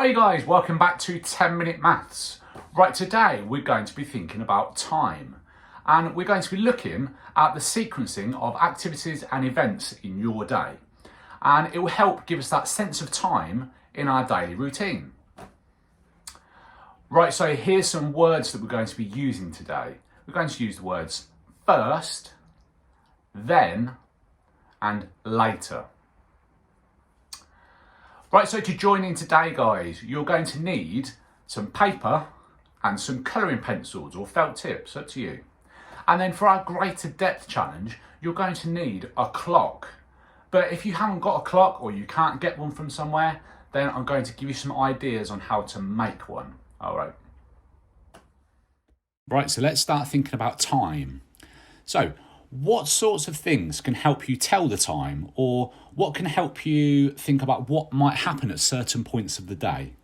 Hi guys, welcome back to 10 Minute Maths. Right, today we're going to be thinking about time, and we're going to be looking at the sequencing of activities and events in your day, and it will help give us that sense of time in our daily routine. Right, so here's some words that we're going to be using today. We're going to use the words first, then, and later. Right, so to join in today, guys, you're going to need some paper and some colouring pencils or felt tips, up to you. And then for our greater depth challenge, you're going to need a clock. But if you haven't got a clock or you can't get one from somewhere, then I'm going to give you some ideas on how to make one. All right. Right, so let's start thinking about time. So, what sorts of things can help you tell the time, or what can help you think about what might happen at certain points of the day?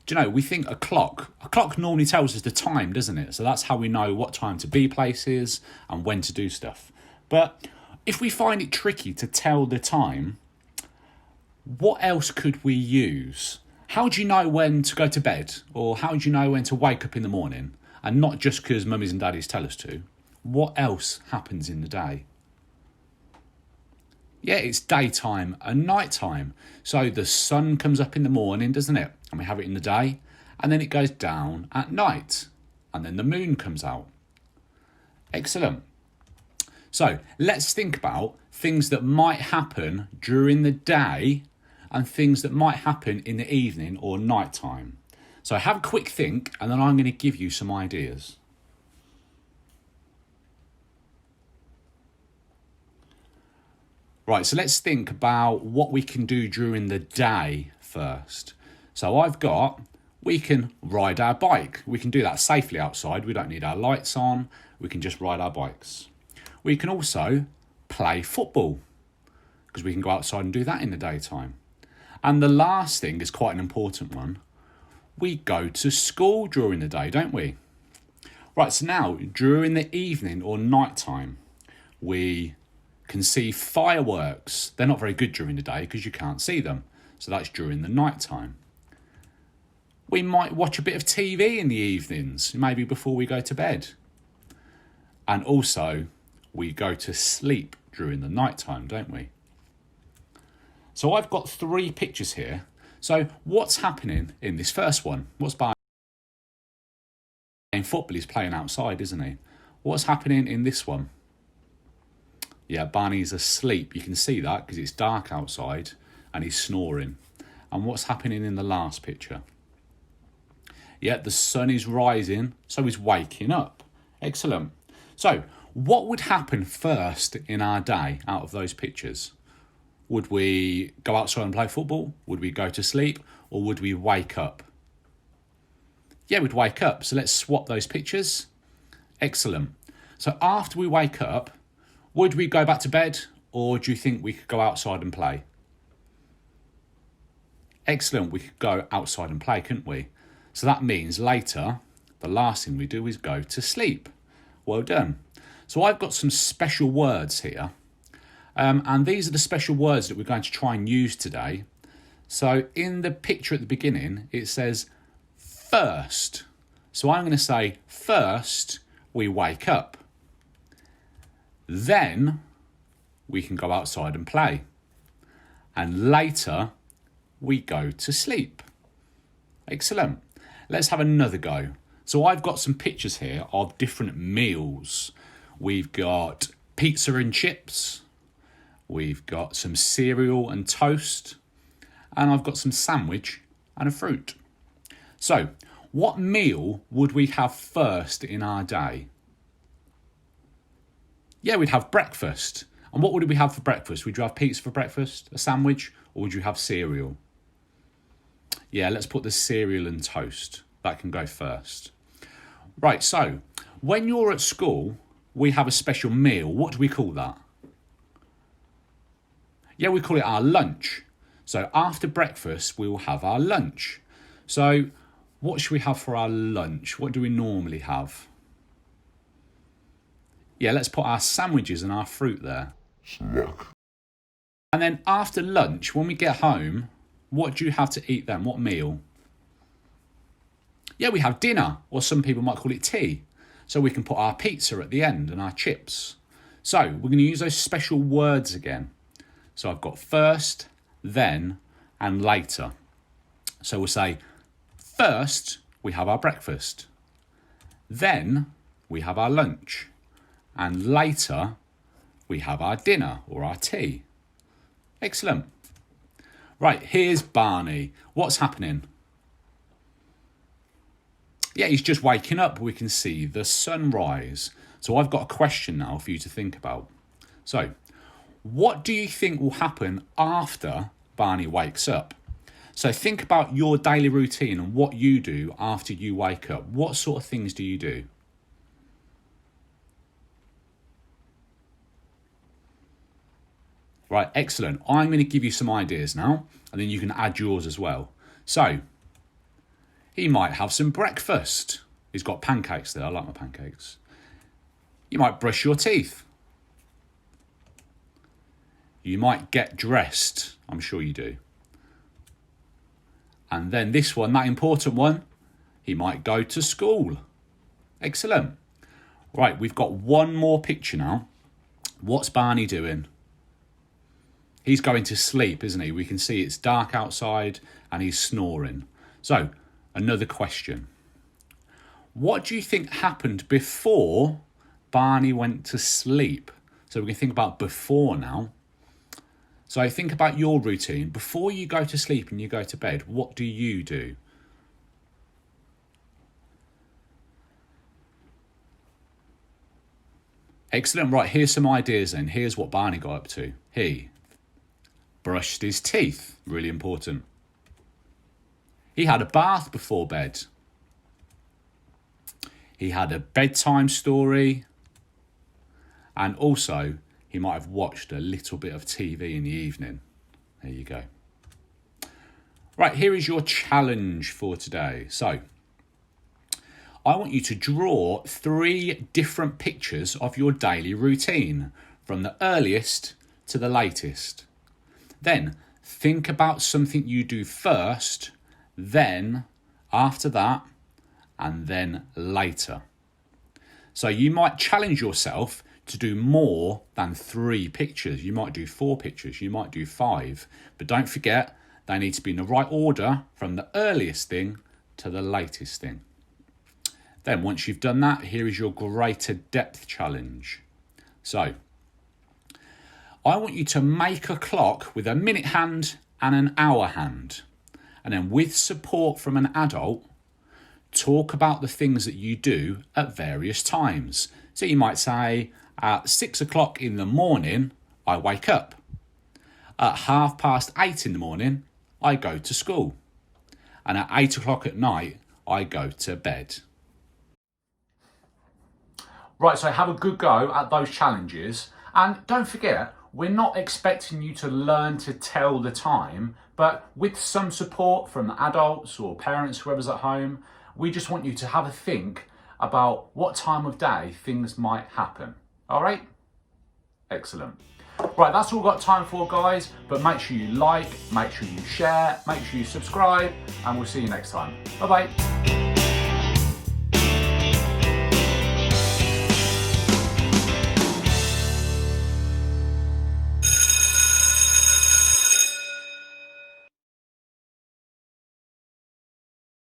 Do you know, we think a clock normally tells us the time, doesn't it? So that's how we know what time to be places and when to do stuff. But if we find it tricky to tell the time, what else could we use? How do you know when to go to bed? Or how do you know when to wake up in the morning? And not just because mummies and daddies tell us to. What else happens in the day? Yeah, it's daytime and nighttime. So the sun comes up in the morning, doesn't it? And we have it in the day. And then it goes down at night. And then the moon comes out. Excellent. So let's think about things that might happen during the day and things that might happen in the evening or nighttime. So have a quick think, and then I'm going to give you some ideas. Right, so let's think about what we can do during the day first. So we can ride our bike. We can do that safely outside. We don't need our lights on. We can just ride our bikes. We can also play football because we can go outside and do that in the daytime. And the last thing is quite an important one. We go to school during the day, don't we? Right, so now during the evening or nighttime, we can see fireworks. They're not very good during the day because you can't see them. So that's during the nighttime. We might watch a bit of TV in the evenings, maybe before we go to bed. And also, we go to sleep during the nighttime, don't we? So I've got 3 pictures here. So what's happening in this first one? What's playing football? He's playing outside, isn't he? What's happening in this one? Yeah, Barney's asleep. You can see that because it's dark outside and he's snoring. And what's happening in the last picture? Yeah, the sun is rising, so he's waking up. Excellent. So what would happen first in our day out of those pictures? Would we go outside and play football? Would we go to sleep? Or would we wake up? Yeah, we'd wake up. So let's swap those pictures. Excellent. So after we wake up, would we go back to bed? Or do you think we could go outside and play? Excellent. We could go outside and play, couldn't we? So that means later, the last thing we do is go to sleep. Well done. So I've got some special words here. And these are the special words that we're going to try and use today. So in the picture at the beginning, it says first. So I'm going to say first we wake up. Then we can go outside and play. And later we go to sleep. Excellent. Let's have another go. So I've got some pictures here of different meals. We've got pizza and chips. We've got some cereal and toast. And I've got some sandwich and a fruit. So What meal would we have first in our day? Yeah, we'd have breakfast. And what would we have for breakfast? Would you have pizza for breakfast, a sandwich, or would you have cereal? Yeah, let's put the cereal and toast. That can go first. Right, so when you're at school, we have a special meal. What do we call that? Yeah, we call it our lunch. So after breakfast, we will have our lunch. So what should we have for our lunch? What do we normally have? Yeah, let's put our sandwiches and our fruit there. And then after lunch, when we get home, what do you have to eat then? What meal? Yeah, we have dinner, or some people might call it tea. So we can put our pizza at the end and our chips. So we're going to use those special words again. So I've got first, then, and later. So we'll say, first, we have our breakfast. Then, we have our lunch. And later, we have our dinner or our tea. Excellent. Right, here's Barney. What's happening? Yeah, he's just waking up. We can see the sunrise. So I've got a question now for you to think about. So, what do you think will happen after Barney wakes up? So think about your daily routine and what you do after you wake up. What sort of things do you do? Right, excellent. I'm going to give you some ideas now, and then you can add yours as well. So, he might have some breakfast. He's got pancakes there. I like my pancakes. You might brush your teeth. You might get dressed. I'm sure you do. And then this one, that important one, he might go to school. Excellent. Right, we've got one more picture now. What's Barney doing? He's going to sleep, isn't he? We can see it's dark outside and he's snoring. So, another question. What do you think happened before Barney went to sleep? So we can think about before now. So think about your routine. Before you go to sleep and you go to bed, what do you do? Excellent. Right, here's some ideas then. Here's what Barney got up to. He brushed his teeth. Really important. He had a bath before bed. He had a bedtime story. And also, he might have watched a little bit of TV in the evening. There you go. Right, here is your challenge for today. So, I want you to draw 3 different pictures of your daily routine, from the earliest to the latest. Then, think about something you do first, then, after that, and then later. So you might challenge yourself to do more than 3 pictures. You might do 4 pictures, you might do 5. But don't forget, they need to be in the right order from the earliest thing to the latest thing. Then once you've done that, here is your greater depth challenge. So, I want you to make a clock with a minute hand and an hour hand. And then with support from an adult, talk about the things that you do at various times. So you might say, at 6 o'clock in the morning, I wake up. At 8:30 in the morning, I go to school. And at 8 o'clock at night, I go to bed. Right, so have a good go at those challenges. And don't forget, we're not expecting you to learn to tell the time, but with some support from adults or parents, whoever's at home, we just want you to have a think about what time of day things might happen. All right? Excellent. Right, that's all we've got time for, guys, but make sure you like, make sure you share, make sure you subscribe, and we'll see you next time. Bye-bye.